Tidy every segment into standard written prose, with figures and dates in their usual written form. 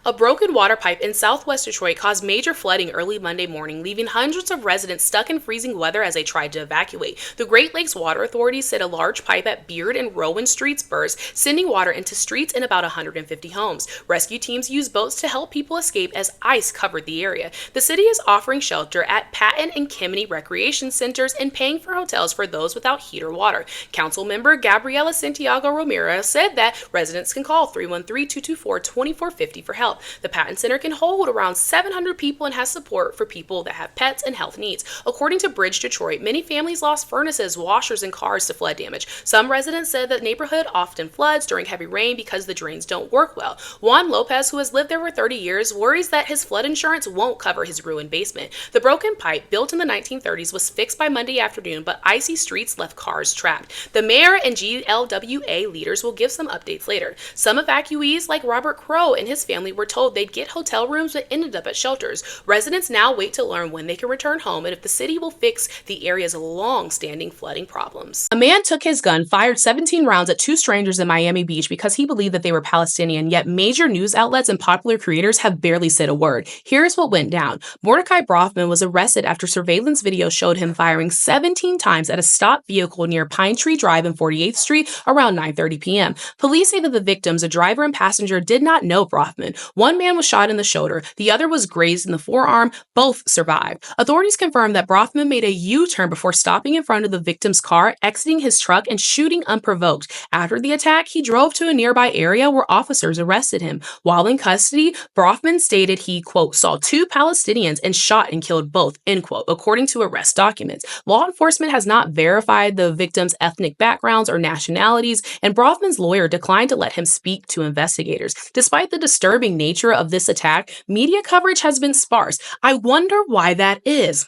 A broken water pipe in southwest Detroit caused major flooding early Monday morning, leaving hundreds of residents stuck in freezing weather as they tried to evacuate. The Great Lakes Water Authority said a large pipe at Beard and Rowan Streets burst, sending water into streets in about 150 homes. Rescue teams used boats to help people escape as ice covered the area. The city is offering shelter at Patton and Kimney recreation centers and paying for hotels for those without heat or water. Council member Gabriela Santiago Romero said that residents can call 313-224-2450 for help. The Patton Center can hold around 700 people and has support for people that have pets and health needs. According to Bridge Detroit, many families lost furnaces, washers, and cars to flood damage. Some residents said the neighborhood often floods during heavy rain because the drains don't work well. Juan Lopez, who has lived there for 30 years, worries that his flood insurance won't cover his ruined basement. The broken pipe, built in the 1930s, was fixed by Monday afternoon, but icy streets left cars trapped. The mayor and GLWA leaders will give some updates later. Some evacuees, like Robert Crow and his family, were told they'd get hotel rooms but ended up at shelters. Residents now wait to learn when they can return home and if the city will fix the area's long-standing flooding problems. A man took his gun, fired 17 rounds at two strangers in Miami Beach because he believed that they were Palestinian, yet major news outlets and popular creators have barely said a word. Here's what went down. Mordecai Brofman was arrested after surveillance video showed him firing 17 times at a stopped vehicle near Pine Tree Drive and 48th Street around 9:30 p.m. Police say that the victims, a driver and passenger, did not know Brofman. One man was shot in the shoulder, the other was grazed in the forearm. Both survived. Authorities confirmed that Brofman made a U-turn before stopping in front of the victim's car, exiting his truck, and shooting unprovoked. After the attack, he drove to a nearby area where officers arrested him. While in custody, Brofman stated he, quote, saw two Palestinians and shot and killed both, end quote, according to arrest documents. Law enforcement has not verified the victims' ethnic backgrounds or nationalities, and Brofman's lawyer declined to let him speak to investigators. Despite the disturbing nature of this attack, media coverage has been sparse. I wonder why that is.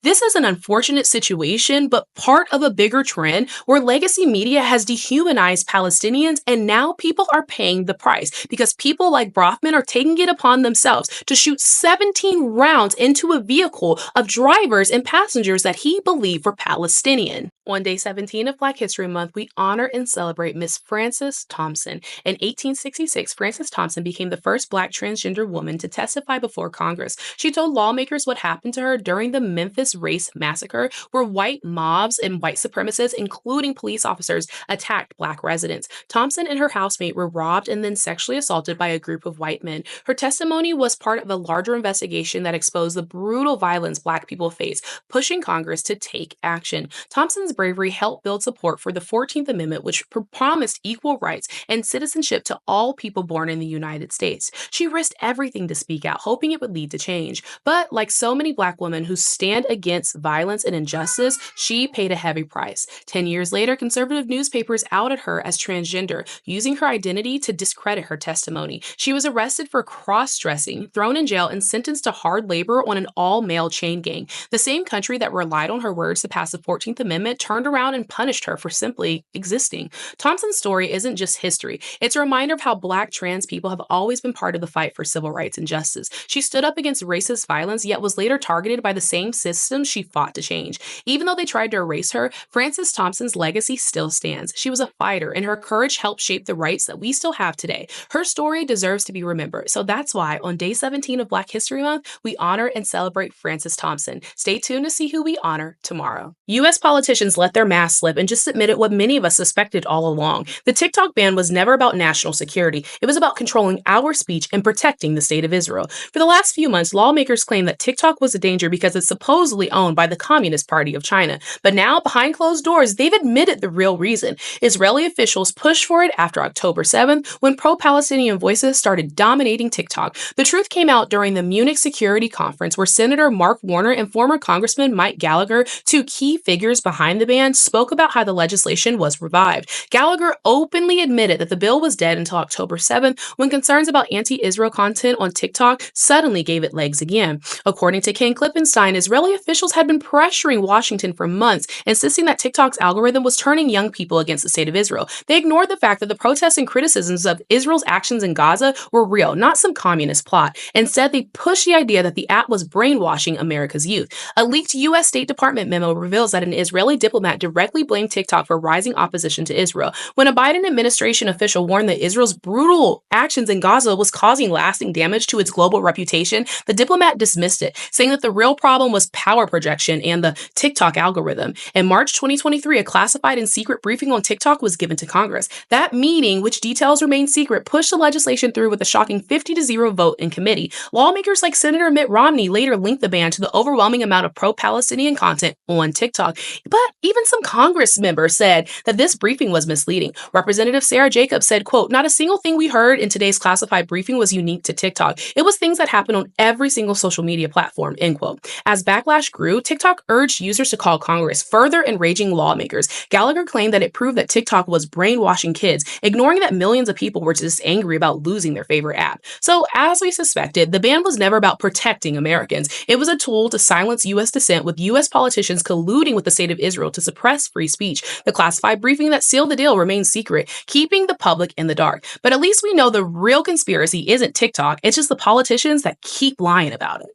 This is an unfortunate situation, but part of a bigger trend where legacy media has dehumanized Palestinians, and now people are paying the price because people like Brofman are taking it upon themselves to shoot 17 rounds into a vehicle of drivers and passengers that he believed were Palestinian. On day 17 of Black History Month, we honor and celebrate Miss Frances Thompson. In 1866, Frances Thompson became the first Black transgender woman to testify before Congress. She told lawmakers what happened to her during the Memphis Race Massacre, where white mobs and white supremacists, including police officers, attacked Black residents. Thompson and her housemate were robbed and then sexually assaulted by a group of white men. Her testimony was part of a larger investigation that exposed the brutal violence Black people face, pushing Congress to take action. Thompson's bravery helped build support for the 14th Amendment, which promised equal rights and citizenship to all people born in the United States. She risked everything to speak out, hoping it would lead to change. But like so many Black women who stand against violence and injustice, she paid a heavy price. 10 years later, conservative newspapers outed her as transgender, using her identity to discredit her testimony. She was arrested for cross-dressing, thrown in jail, and sentenced to hard labor on an all-male chain gang. The same country that relied on her words to pass the 14th Amendment turned around and punished her for simply existing. Thompson's story isn't just history. It's a reminder of how Black trans people have always been part of the fight for civil rights and justice. She stood up against racist violence, yet was later targeted by the same systems she fought to change. Even though they tried to erase her, Frances Thompson's legacy still stands. She was a fighter, and her courage helped shape the rights that we still have today. Her story deserves to be remembered, so that's why on day 17 of Black History Month, we honor and celebrate Frances Thompson. Stay tuned to see who we honor tomorrow. U.S. politicians let their mask slip and just admitted what many of us suspected all along. The TikTok ban was never about national security. It was about controlling our speech and protecting the state of Israel. For the last few months, lawmakers claimed that TikTok was a danger because it's supposedly owned by the Communist Party of China. But now, behind closed doors, they've admitted the real reason. Israeli officials pushed for it after October 7th, when pro-Palestinian voices started dominating TikTok. The truth came out during the Munich Security Conference, where Senator Mark Warner and former Congressman Mike Gallagher, two key figures behind the ban, spoke about how the legislation was revived. Gallagher openly admitted that the bill was dead until October 7th, when concerns about anti-Israel content on TikTok suddenly gave it legs again. According to Ken Klippenstein, Israeli officials had been pressuring Washington for months, insisting that TikTok's algorithm was turning young people against the state of Israel. They ignored the fact that the protests and criticisms of Israel's actions in Gaza were real, not some communist plot. Instead, they pushed the idea that the app was brainwashing America's youth. A leaked U.S. State Department memo reveals that an Israeli diplomat directly blamed TikTok for rising opposition to Israel. When a Biden administration official warned that Israel's brutal actions in Gaza was causing lasting damage to its global reputation, the diplomat dismissed it, saying that the real problem was power projection and the TikTok algorithm. In March 2023, a classified and secret briefing on TikTok was given to Congress. That meeting, which details remain secret, pushed the legislation through with a shocking 50-0 vote in committee. Lawmakers like Senator Mitt Romney later linked the ban to the overwhelming amount of pro-Palestinian content on TikTok. But even some Congress members said that this briefing was misleading. Representative Sarah Jacobs said, quote, "Not a single thing we heard in today's classified briefing was unique to TikTok. It was things that happened on every single social media platform," end quote. As backlash grew, TikTok urged users to call Congress, further enraging lawmakers. Gallagher claimed that it proved that TikTok was brainwashing kids, ignoring that millions of people were just angry about losing their favorite app. So, as we suspected, the ban was never about protecting Americans. It was a tool to silence U.S. dissent, with U.S. politicians colluding with the state of Israel to suppress free speech. The classified briefing that sealed the deal remains secret, keeping the public in the dark. But at least we know the real conspiracy isn't TikTok, it's just the politicians that keep lying about it.